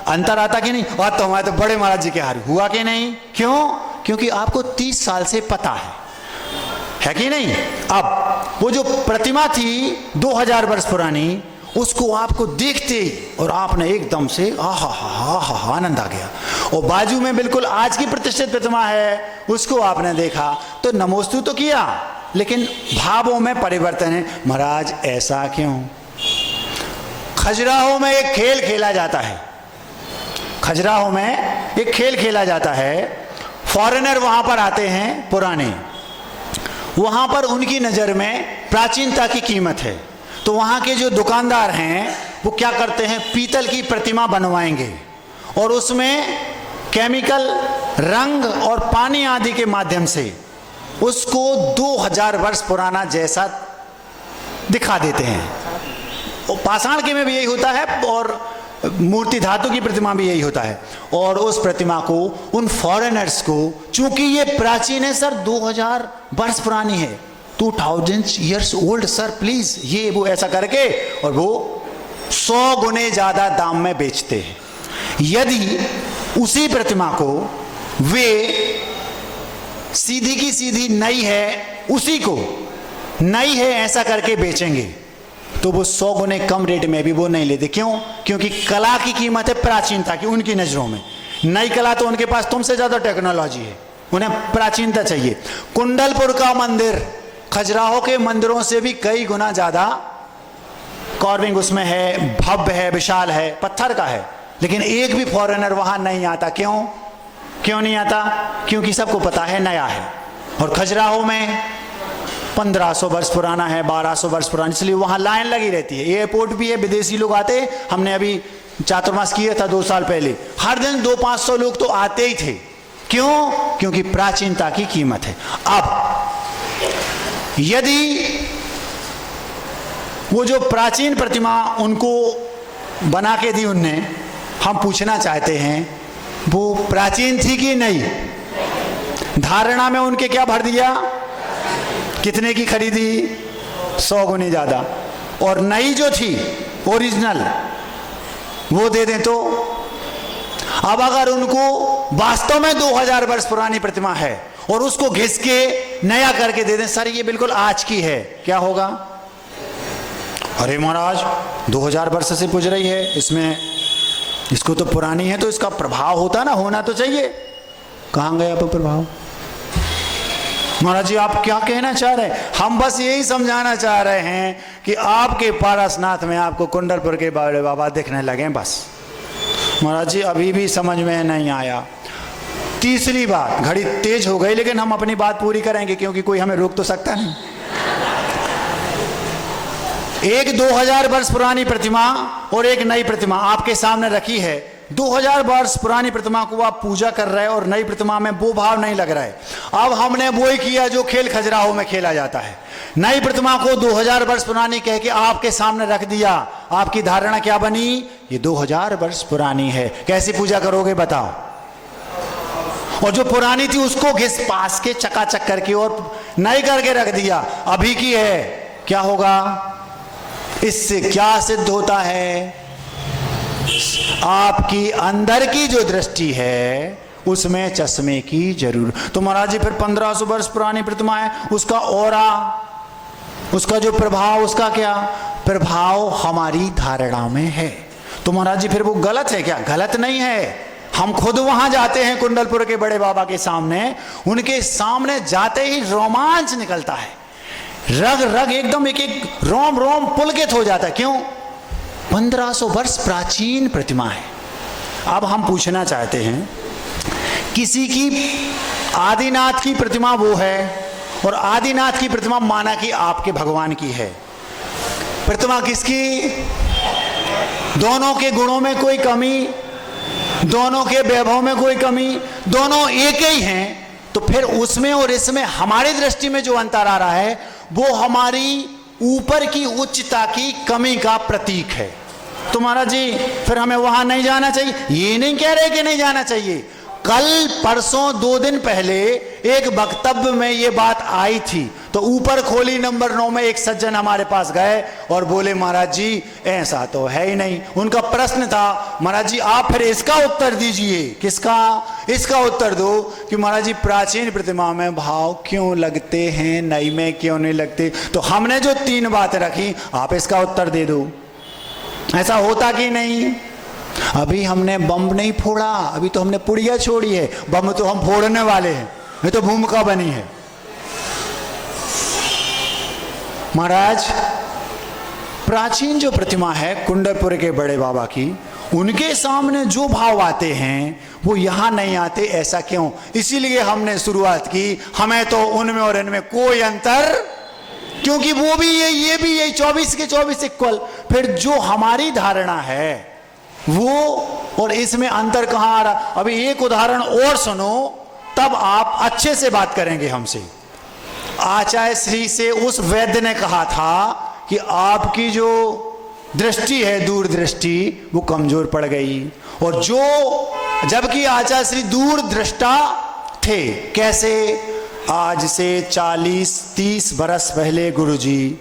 अंतर आता कि नहीं? और तो हमारे तो बड़े महाराज जी के हार हुआ कि नहीं? क्यों? क्योंकि आपको 30 साल से पता है कि नहीं? अब वो जो प्रतिमा थी 2000 वर्ष पुरानी, उसको आपको देखते ही और आपने एकदम से आहा आनंद आ गया। और बाजू में बिल्कुल आज की प्रतिष्ठित प्रतिमा है, उसको आपने देखा तो नमोस्तु तो किया, लेकिन भावों में परिवर्तन है। महाराज ऐसा क्यों? खजुराहो में एक खेल खेला जाता है, खजुराहो में एक खेल खेला जाता है। फॉरेनर वहां पर आते हैं पुराने, वहां पर उनकी नजर में प्राचीनता की कीमत है, तो वहां के जो दुकानदार हैं वो क्या करते हैं, पीतल की प्रतिमा बनवाएंगे और उसमें केमिकल रंग और पानी आदि के माध्यम से उसको 2000 वर्ष पुराना जैसा दिखा देते हैं। और पाषाण के में भी यही होता है और मूर्ति धातु की प्रतिमा भी यही होता है। और उस प्रतिमा को उन फॉरेनर्स को, चूंकि ये प्राचीन है सर, 2000 वर्ष पुरानी है, 2000 years old सर प्लीज, ये वो ऐसा करके और वो 100 गुने ज्यादा दाम में बेचते हैं। यदि उसी प्रतिमा को वे सीधी की सीधी नई है, उसी को नई है ऐसा करके बेचेंगे तो वो 100 गुने कम रेट में भी वो नहीं लेते। क्यों? क्योंकि कला की कीमत है प्राचीनता की उनकी नजरों में। नई कला तो उनके पास तुमसे ज्यादा टेक्नोलॉजी है, उन्हें प्राचीनता चाहिए। कुंडलपुर का मंदिर खजुराहो के मंदिरों से भी कई गुना ज्यादा कार्विंग उसमें है, भव्य है, विशाल है, पत्थर का है, लेकिन एक भी फॉरेनर वहां नहीं आता। क्यों? क्यों नहीं आता? क्योंकि सबको पता है नया है। और खजुराहो में 1500 वर्ष पुराना है, 1200 वर्ष पुराना, इसलिए वहां लाइन लगी रहती है। एयरपोर्ट भी है, विदेशी लोग आते, हमने अभी चातुर्मास किया था 2 साल पहले, हर दिन 200-500 लोग तो आते ही थे। क्यों? क्योंकि प्राचीनता की कीमत है। अब यदि वो जो प्राचीन प्रतिमा उनको बना के दी उनने, हम पूछना चाहते हैं वो प्राचीन थी कि नहीं? धारणा में उनके क्या भर दिया? कितने की खरीदी? 100 गुनी ज्यादा। और नई जो थी ओरिजिनल वो दे दें तो? अब अगर उनको वास्तव में 2000 वर्ष पुरानी प्रतिमा है और उसको घिस के नया करके दे दें, सर ये बिल्कुल आज की है, क्या होगा? अरे महाराज 2000 वर्ष से पूज रही है, इसमें इसको तो पुरानी है तो इसका प्रभाव होता ना, होना तो चाहिए। कहां गया आप प्रभाव? महाराज जी आप क्या कहना चाह रहे हैं? हम बस यही समझाना चाह रहे हैं कि आपके पारसनाथ में आपको कुंडलपुर के बड़े बाबा दिखने लगे बस। महाराज जी अभी भी समझ में नहीं आया। तीसरी बात, घड़ी तेज हो गई लेकिन हम अपनी बात पूरी करेंगे क्योंकि कोई हमें रोक तो सकता नहीं। एक 2000 वर्ष पुरानी प्रतिमा और एक नई प्रतिमा आपके सामने रखी है। 2000 वर्ष पुरानी प्रतिमा को आप पूजा कर रहे हैं और नई प्रतिमा में वो भाव नहीं लग रहा है। अब हमने वो ही किया जो खेल खजुराहो में खेला जाता है, नई प्रतिमा को 2000 वर्ष पुरानी कह के आपके सामने रख दिया। आपकी धारणा क्या बनी? ये 2000 वर्ष पुरानी है, कैसी पूजा करोगे बताओ? और जो पुरानी थी उसको घिस पास के चकाचक करके और नई करके रख दिया, अभी की है, क्या होगा? इससे क्या सिद्ध होता है? आपकी अंदर की जो दृष्टि है उसमें चश्मे की जरूरत। तो महाराज जी फिर 1500 वर्ष पुरानी प्रतिमा है, उसका ऑरा, उसका जो प्रभाव, उसका क्या प्रभाव हमारी धारणा में है। तो महाराज जी फिर वो गलत है क्या? गलत नहीं है। हम खुद वहां जाते हैं कुंडलपुर के बड़े बाबा के सामने, उनके सामने जाते ही रोमांच निकलता है, रग रग एकदम एक एक रोम रोम पुलकित हो जाता है। क्यों? 1500 वर्ष प्राचीन प्रतिमा है। अब हम पूछना चाहते हैं, किसी की आदिनाथ की प्रतिमा वो है और आदिनाथ की प्रतिमा माना कि आपके भगवान की है। प्रतिमा किसकी? दोनों के गुणों में कोई कमी, दोनों के वैभव में कोई कमी, दोनों एक ही हैं, तो फिर उसमें और इसमें हमारी दृष्टि में जो अंतर आ रहा है वो हमारी ऊपर की उच्चता की कमी का प्रतीक है। तो महाराज जी फिर हमें वहां नहीं जाना चाहिए? ये नहीं कह रहे कि नहीं जाना चाहिए। कल परसों 2 दिन पहले एक वक्तव्य में ये बात आई थी, तो ऊपर खोली नंबर 9 में एक सज्जन हमारे पास गए और बोले महाराज जी ऐसा तो है ही नहीं। उनका प्रश्न था महाराज जी आप फिर इसका उत्तर दीजिए। किसका? इसका उत्तर दो कि महाराज जी प्राचीन प्रतिमा में भाव क्यों लगते हैं, नई में क्यों नहीं लगते? तो हमने जो 3 बातें रखी आप इसका उत्तर दे दो। ऐसा होता कि नहीं? अभी हमने बम नहीं फोड़ा, अभी तो हमने पुड़िया छोड़ी है, बम तो हम फोड़ने वाले हैं। ये तो भूमिका बनी है। महाराज प्राचीन जो प्रतिमा है कुंडलपुर के बड़े बाबा की, उनके सामने जो भाव आते हैं वो यहां नहीं आते। ऐसा क्यों? इसीलिए हमने शुरुआत की, हमें तो उनमें और इनमें कोई अंतर, क्योंकि वो भी ये भी यही 24 के 24 इक्वल। फिर जो हमारी धारणा है वो और इसमें अंतर कहां आ रहा? अभी एक उदाहरण और सुनो, तब आप अच्छे से बात करेंगे हमसे। आचार्य श्री से उस वैद्य ने कहा था कि आपकी जो दृष्टि है दूरदृष्टि वो कमजोर पड़ गई, और जो जबकि आचार्य श्री दूरदृष्टा थे। कैसे? आज से 40-30 बरस पहले गुरुजी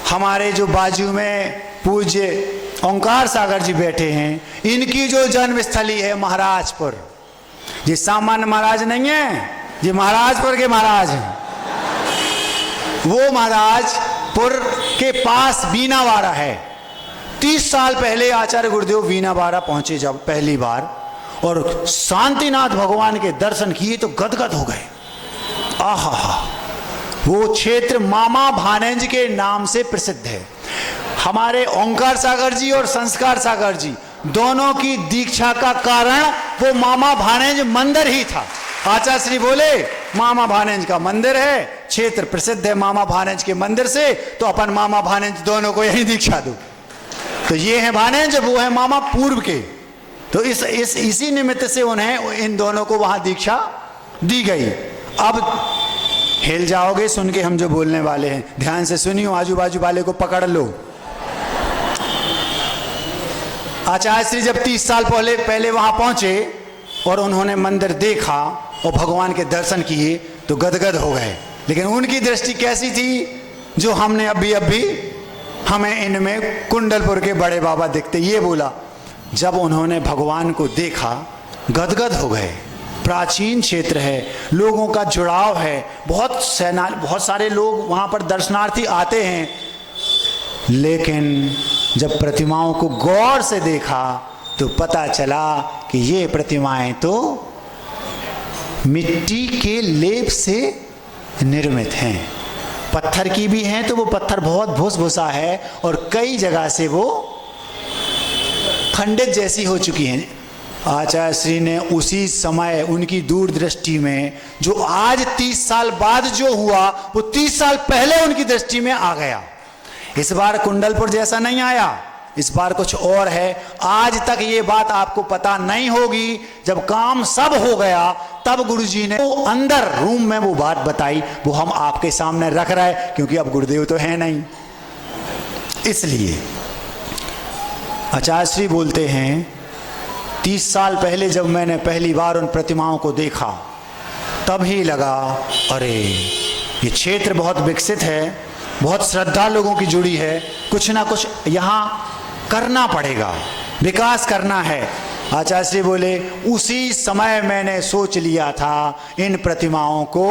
हमारे जो बाजू में पूज्य ओंकार सागर जी बैठे हैं, इनकी जो जन्मस्थली है महाराजपुर, ये सामान्य महाराज नहीं है, ये महाराजपुर के महाराज हैं। वो महाराजपुर के पास बीनावाड़ा है। 30 साल पहले आचार्य गुरुदेव बीनावाड़ा पहुंचे जब पहली बार, और शांतिनाथ भगवान के दर्शन किए तो गदगद हो गए। आहा, वो क्षेत्र मामा भानेज के नाम से प्रसिद्ध है। हमारे ओंकार सागर जी और संस्कार सागर जी दोनों की दीक्षा का कारण वो मामा भानेज मंदिर ही था। आचार्य श्री बोले मामा भानेज का मंदिर है, क्षेत्र प्रसिद्ध है मामा भानेज के मंदिर से, तो अपन मामा भानेज दोनों को यही दीक्षा दो। तो ये है भानेज, वो है मामा पूर्व के। तो इसी निमित्त से उन्हें इन दोनों को वहां दीक्षा दी गई। अब हिल जाओगे सुन के हम जो बोलने वाले हैं, ध्यान से सुनियो, आजू बाजू वाले को पकड़ लो। आचार्य श्री जब 30 साल पहले वहां पहुंचे और उन्होंने मंदिर देखा और भगवान के दर्शन किए तो गदगद हो गए। लेकिन उनकी दृष्टि कैसी थी? जो हमने अभी हमें इनमें कुंडलपुर के बड़े बाबा दिखते। ये बोला जब उन्होंने भगवान को देखा गदगद हो गए। प्राचीन क्षेत्र है, लोगों का जुड़ाव है, बहुत सारे लोग वहां पर दर्शनार्थी आते हैं। लेकिन जब प्रतिमाओं को गौर से देखा तो पता चला कि ये प्रतिमाएं तो मिट्टी के लेप से निर्मित हैं। पत्थर की भी हैं तो वो पत्थर बहुत भूसा है और कई जगह से वो खंडित जैसी हो चुकी हैं। आचार्य श्री ने उसी समय उनकी दूरदृष्टि में जो आज 30 साल बाद जो हुआ वो 30 साल पहले उनकी दृष्टि में आ गया। इस बार कुंडलपुर जैसा नहीं आया, इस बार कुछ और है। आज तक ये बात आपको पता नहीं होगी। जब काम सब हो गया तब गुरुजी ने वो अंदर रूम में वो बात बताई, वो हम आपके सामने रख रहे हैं, क्योंकि अब गुरुदेव तो है नहीं। इसलिए आचार्य श्री बोलते हैं 30 साल पहले जब मैंने पहली बार उन प्रतिमाओं को देखा तब ही लगा अरे ये क्षेत्र बहुत विकसित है, बहुत श्रद्धा लोगों की जुड़ी है, कुछ ना कुछ यहाँ करना पड़ेगा, विकास करना है। आचार्य श्री बोले उसी समय मैंने सोच लिया था इन प्रतिमाओं को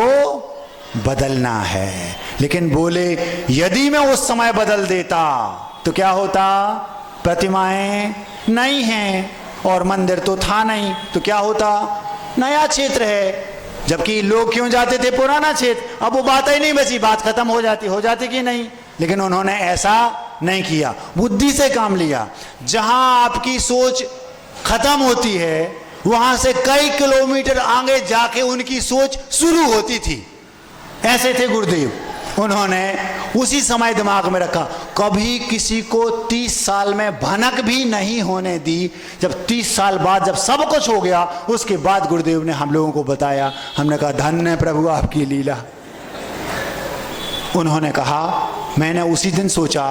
बदलना है। लेकिन बोले यदि मैं उस समय बदल देता तो क्या होता? प्रतिमाएं नहीं हैं और मंदिर तो था नहीं, तो क्या होता? नया क्षेत्र है। जबकि लोग क्यों जाते थे पुराना क्षेत्र, अब वो बात ही नहीं बची, बात खत्म हो जाती कि नहीं। लेकिन उन्होंने ऐसा नहीं किया, बुद्धि से काम लिया। जहां आपकी सोच खत्म होती है वहां से कई किलोमीटर आगे जाके उनकी सोच शुरू होती थी। ऐसे थे गुरुदेव। उन्होंने उसी समय दिमाग में रखा, कभी किसी को 30 साल में भनक भी नहीं होने दी। जब 30 साल बाद जब सब कुछ हो गया, उसके बाद गुरुदेव ने हम लोगों को बताया। हमने कहा धन्य प्रभु आपकी लीला। उन्होंने कहा मैंने उसी दिन सोचा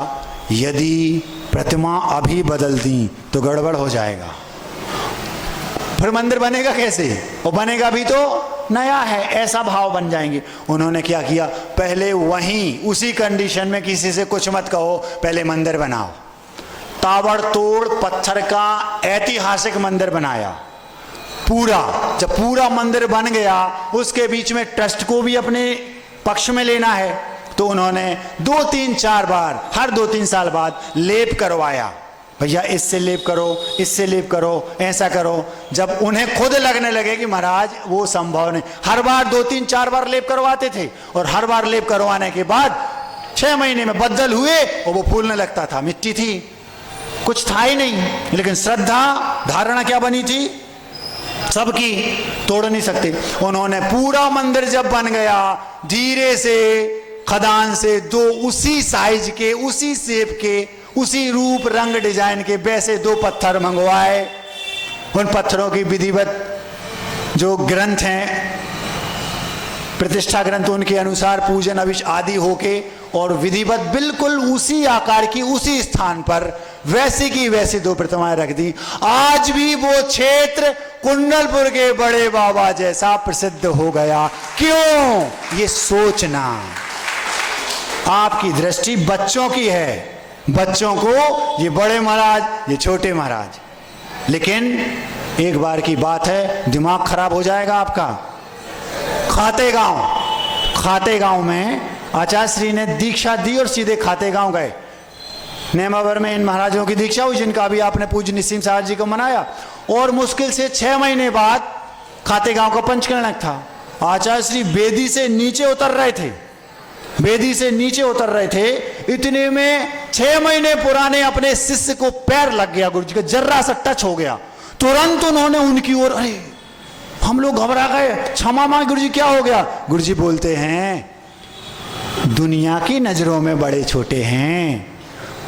यदि प्रतिमा अभी बदल दी तो गड़बड़ हो जाएगा, फिर मंदिर बनेगा कैसे, और बनेगा भी तो नया है, ऐसा भाव बन जाएंगे। उन्होंने क्या किया, पहले वहीं उसी कंडीशन में किसी से कुछ मत कहो, पहले मंदिर बनाओ। ताबड़तोड़ पत्थर का ऐतिहासिक मंदिर बनाया पूरा। जब पूरा मंदिर बन गया, उसके बीच में ट्रस्ट को भी अपने पक्ष में लेना है, तो उन्होंने 2-3-4 बार हर 2-3 साल बाद लेप करवाया। भैया इससे लेप करो, इससे लेप करो, ऐसा करो। जब उन्हें खुद लगने लगे कि महाराज वो संभव नहीं, हर बार 2-3-4 बार लेप करवाते थे, और हर बार लेप करवाने के बाद 6 महीने में बदल हुए और वो फूलने लगता था। मिट्टी थी, कुछ था ही नहीं, लेकिन श्रद्धा धारणा क्या बनी थी सबकी, तोड़ नहीं सकते। उन्होंने पूरा मंदिर जब बन गया, धीरे से खदान से 2 उसी साइज के, उसी शेप के, उसी रूप रंग डिजाइन के वैसे 2 पत्थर मंगवाए। उन पत्थरों की विधिवत जो ग्रंथ हैं, प्रतिष्ठा ग्रंथ, उनके अनुसार पूजन अभिष आदि होके, और विधिवत बिल्कुल उसी आकार की, उसी स्थान पर वैसे की वैसे 2 प्रतिमाएं रख दी। आज भी वो क्षेत्र कुंडलपुर के बड़े बाबा जैसा प्रसिद्ध हो गया। क्यों? ये सोचना। आपकी दृष्टि बच्चों की है, बच्चों को ये बड़े महाराज, ये छोटे महाराज, लेकिन एक बार की बात है, दिमाग खराब हो जाएगा आपका। खातेगांव में आचार्य श्री ने दीक्षा दी और सीधे खातेगांव गए। नेमावर में इन महाराजों की दीक्षा हुई, जिनका भी आपने पूज्य निस्सिम साहब जी को मनाया, और मुश्किल से 6 महीने बाद खातेगांव का पंचकर्णक था। आचार्य श्री बेदी से नीचे उतर रहे थे, इतने में 6 महीने पुराने अपने शिष्य को पैर लग गया, गुरुजी का जर्रा सा टच हो गया। तुरंत उन्होंने उनकी ओर, अरे हम लोग घबरा गए, क्षमा मांग गुरुजी क्या हो गया। गुरुजी बोलते हैं दुनिया की नजरों में बड़े छोटे हैं,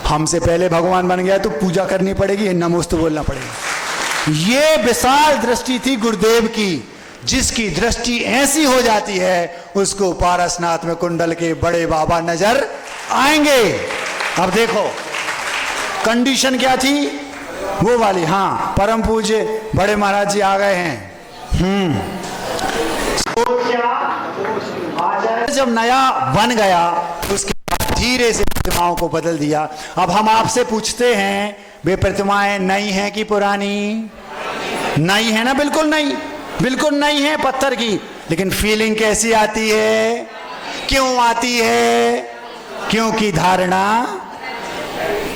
हमसे पहले भगवान बन गया तो पूजा करनी पड़ेगी, नमोस्तु बोलना पड़ेगा। ये विशाल दृष्टि थी गुरुदेव की, जिसकी दृष्टि ऐसी हो जाती है उसको पारसनाथ में कुंडल के बड़े बाबा नजर आएंगे। अब देखो कंडीशन क्या थी वो वाली। हाँ, परम पूज्य बड़े महाराज जी आ गए हैं। जब नया बन गया, उसके बाद धीरे से प्रतिमाओं को बदल दिया। अब हम आपसे पूछते हैं, वे प्रतिमाएं नई हैं कि पुरानी? नई है ना, बिल्कुल नई है पत्थर की, लेकिन फीलिंग कैसी आती है? क्यों आती है? क्योंकि धारणा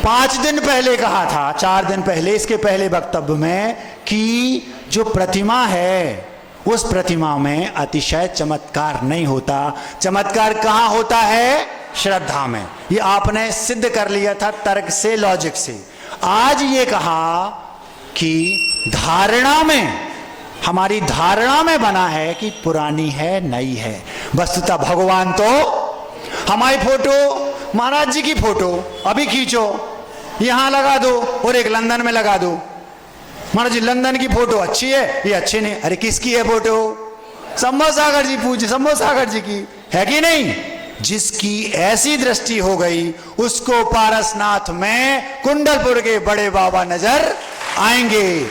5 दिन पहले कहा था, 4 दिन पहले, इसके पहले वक्तव्य में, कि जो प्रतिमा है उस प्रतिमा में अतिशय चमत्कार नहीं होता। चमत्कार कहाँ होता है? श्रद्धा में। ये आपने सिद्ध कर लिया था तर्क से, लॉजिक से। आज ये कहा कि धारणा में, हमारी धारणा में बना है कि पुरानी है, नई है। वस्तुतः भगवान तो, हमारी फोटो, महाराज जी की फोटो अभी खींचो, यहां लगा दो और एक लंदन में लगा दो। महाराज जी लंदन की फोटो अच्छी है, ये अच्छी नहीं। अरे किसकी है फोटो? शंभो सागर जी, पूज्य शंभो सागर जी की है कि नहीं? जिसकी ऐसी दृष्टि हो गई, उसको पारसनाथ में कुंडलपुर के बड़े बाबा नजर आएंगे।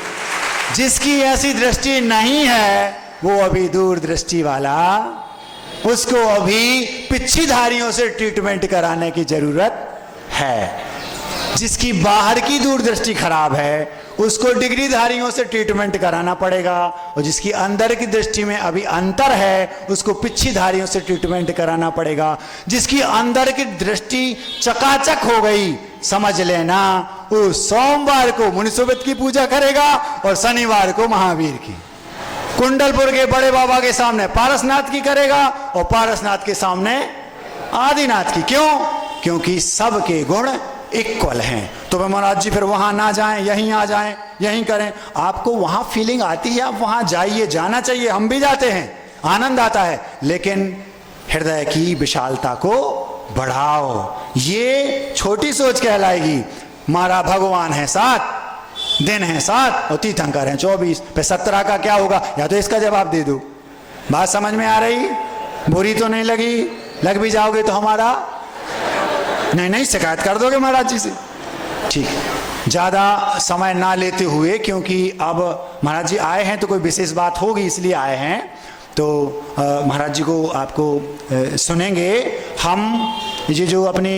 जिसकी ऐसी दृष्टि नहीं है, वो अभी दूर दृष्टि वाला, उसको अभी पिच्छीधारियों से ट्रीटमेंट कराने की जरूरत है। जिसकी बाहर की दूरदृष्टि खराब है, उसको डिग्रीधारियों से ट्रीटमेंट कराना पड़ेगा, और जिसकी अंदर की दृष्टि में अभी अंतर है, उसको पिच्छीधारियों से ट्रीटमेंट कराना पड़ेगा। जिसकी अंदर की दृष्टि चकाचक हो गई, समझ लेना वो सोमवार को मुनिसोबत की पूजा करेगा और शनिवार को महावीर की, कुंडलपुर के बड़े बाबा के सामने पारसनाथ की करेगा और पारसनाथ के सामने आदिनाथ की। क्यों? क्योंकि सबके गुण इक्वल हैं। तो वे महाराज जी फिर वहां ना जाएं, यहीं आ जाएं, यहीं करें। आपको वहां फीलिंग आती है, आप वहां जाइए, जाना चाहिए, हम भी जाते हैं, आनंद आता है, लेकिन हृदय की विशालता को बढ़ाओ। ये छोटी सोच कहलाएगी। मारा भगवान है 7, दिन है 7 और तीर्थंकर है 24, पे 17 का क्या होगा? या तो इसका जवाब दे दो। बात समझ में आ रही? बुरी तो नहीं लगी? लग भी जाओगे तो हमारा नहीं शिकायत कर दोगे महाराज जी से। ठीक है, ज़्यादा समय ना लेते हुए, क्योंकि अब महाराज जी आए हैं तो कोई विशेष बात होगी इसलिए आए हैं, तो महाराज जी को आपको सुनेंगे हम। ये जो अपनी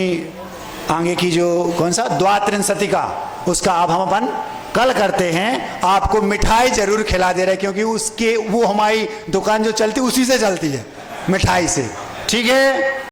आगे की जो कौन सा द्वात्रिंशति का, उसका अब हम अपन कल करते हैं। आपको मिठाई जरूर खिला दे रहे, क्योंकि उसके वो हमारी दुकान जो चलती उसी से चलती है, मिठाई से। ठीक है।